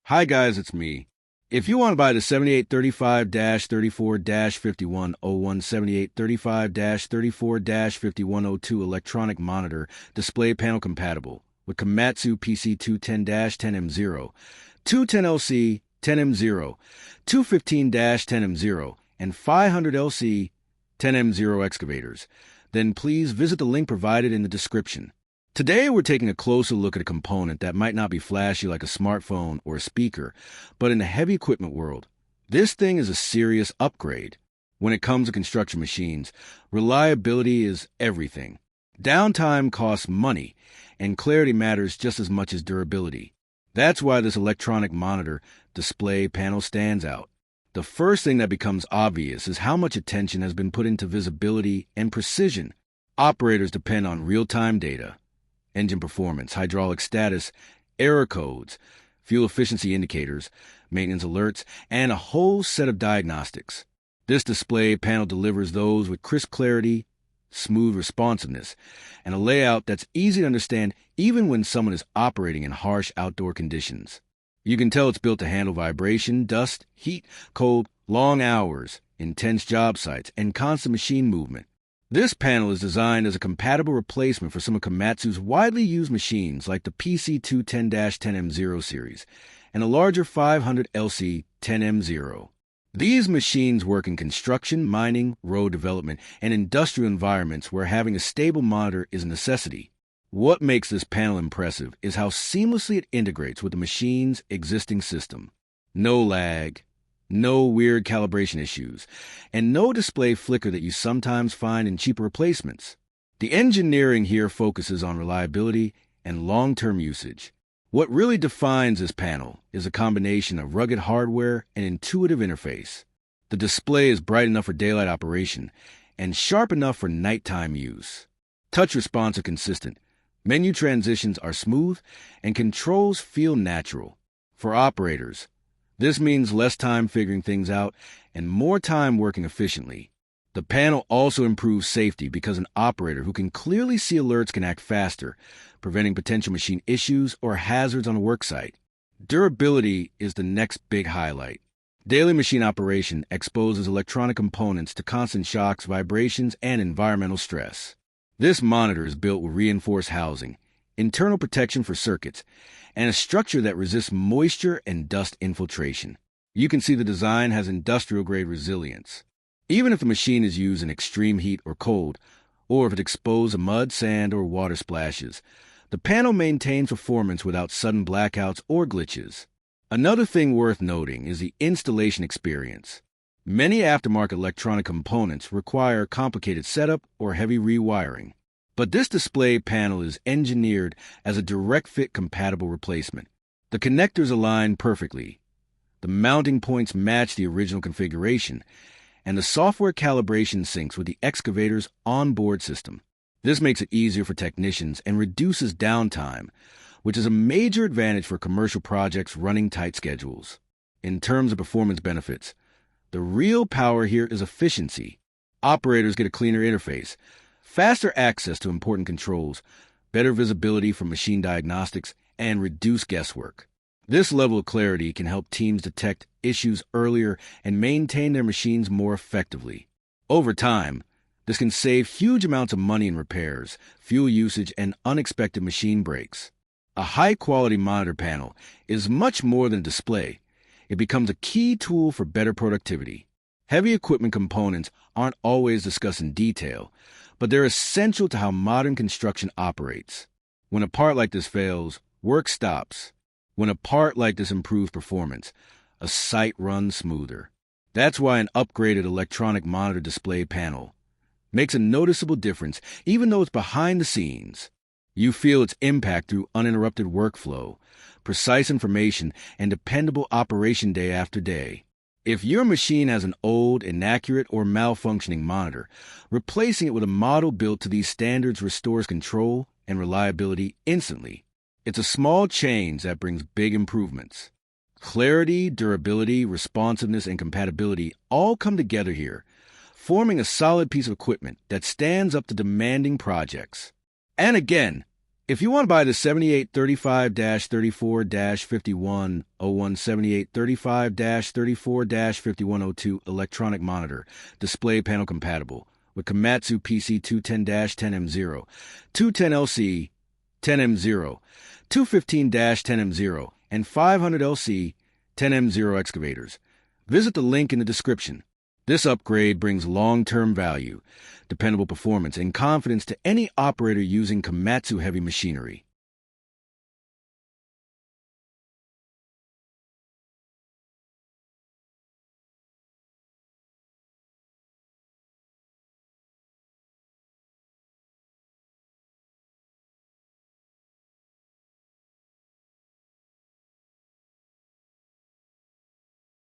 Hi guys, it's me. If you want to buy the 7835-34-5101 7835-34-5102 electronic monitor display panel compatible with Komatsu PC210-10M0, 210LC 10M0, 215-10M0, and 500LC 10M0 excavators, then please visit the link provided in the description. Today, we're taking a closer look at a component that might not be flashy like a smartphone or a speaker, but in the heavy equipment world, this thing is a serious upgrade. When it comes to construction machines, reliability is everything. Downtime costs money, and clarity matters just as much as durability. That's why this electronic monitor display panel stands out. The first thing that becomes obvious is how much attention has been put into visibility and precision. Operators depend on real-time data, engine performance, hydraulic status, error codes, fuel efficiency indicators, maintenance alerts, and a whole set of diagnostics. This display panel delivers those with crisp clarity, smooth responsiveness, and a layout that's easy to understand even when someone is operating in harsh outdoor conditions. You can tell it's built to handle vibration, dust, heat, cold, long hours, intense job sites, and constant machine movement. This panel is designed as a compatible replacement for some of Komatsu's widely used machines like the PC210-10M0 series and a larger 500LC 10M0. These machines work in construction, mining, road development, and industrial environments where having a stable monitor is a necessity. What makes this panel impressive is how seamlessly it integrates with the machine's existing system. No lag, no weird calibration issues, and no display flicker that you sometimes find in cheaper replacements. The engineering here focuses on reliability and long-term usage. What really defines this panel is a combination of rugged hardware and intuitive interface. The display is bright enough for daylight operation and sharp enough for nighttime use. Touch response are consistent, menu transitions are smooth, and controls feel natural. For operators, this means less time figuring things out and more time working efficiently. The panel also improves safety because an operator who can clearly see alerts can act faster, preventing potential machine issues or hazards on a work site. Durability is the next big highlight. Daily machine operation exposes electronic components to constant shocks, vibrations, and environmental stress. This monitor is built with reinforced housing, internal protection for circuits, and a structure that resists moisture and dust infiltration. You can see the design has industrial-grade resilience. Even if the machine is used in extreme heat or cold, or if it exposes mud, sand, or water splashes, the panel maintains performance without sudden blackouts or glitches. Another thing worth noting is the installation experience. Many aftermarket electronic components require complicated setup or heavy rewiring. But this display panel is engineered as a direct-fit compatible replacement. The connectors align perfectly, the mounting points match the original configuration, and the software calibration syncs with the Excavators' onboard system. This makes it easier for technicians and reduces downtime, which is a major advantage for commercial projects running tight schedules. In terms of performance benefits, the real power here is efficiency. Operators get a cleaner interface, faster access to important controls, better visibility from machine diagnostics, and reduced guesswork. This level of clarity can help teams detect issues earlier and maintain their machines more effectively. Over time, this can save huge amounts of money in repairs, fuel usage, and unexpected machine breaks. A high-quality monitor panel is much more than a display. It becomes a key tool for better productivity. Heavy equipment components aren't always discussed in detail, but they're essential to how modern construction operates. When a part like this fails, work stops. When a part like this improves performance, a site runs smoother. That's why an upgraded electronic monitor display panel makes a noticeable difference, even though it's behind the scenes. You feel its impact through uninterrupted workflow, precise information, and dependable operation day after day. If your machine has an old, inaccurate, or malfunctioning monitor, replacing it with a model built to these standards restores control and reliability instantly. It's a small change that brings big improvements. Clarity, durability, responsiveness, and compatibility all come together here, forming a solid piece of equipment that stands up to demanding projects. And again, If you want to buy the 7835-34-5101 7835-34-5102 electronic monitor, display panel compatible, with Komatsu PC210-10M0, 210LC 10M0, 215-10M0, and 500LC 10M0 excavators, visit the link in the description. This upgrade brings long-term value, dependable performance, and confidence to any operator using Komatsu heavy machinery.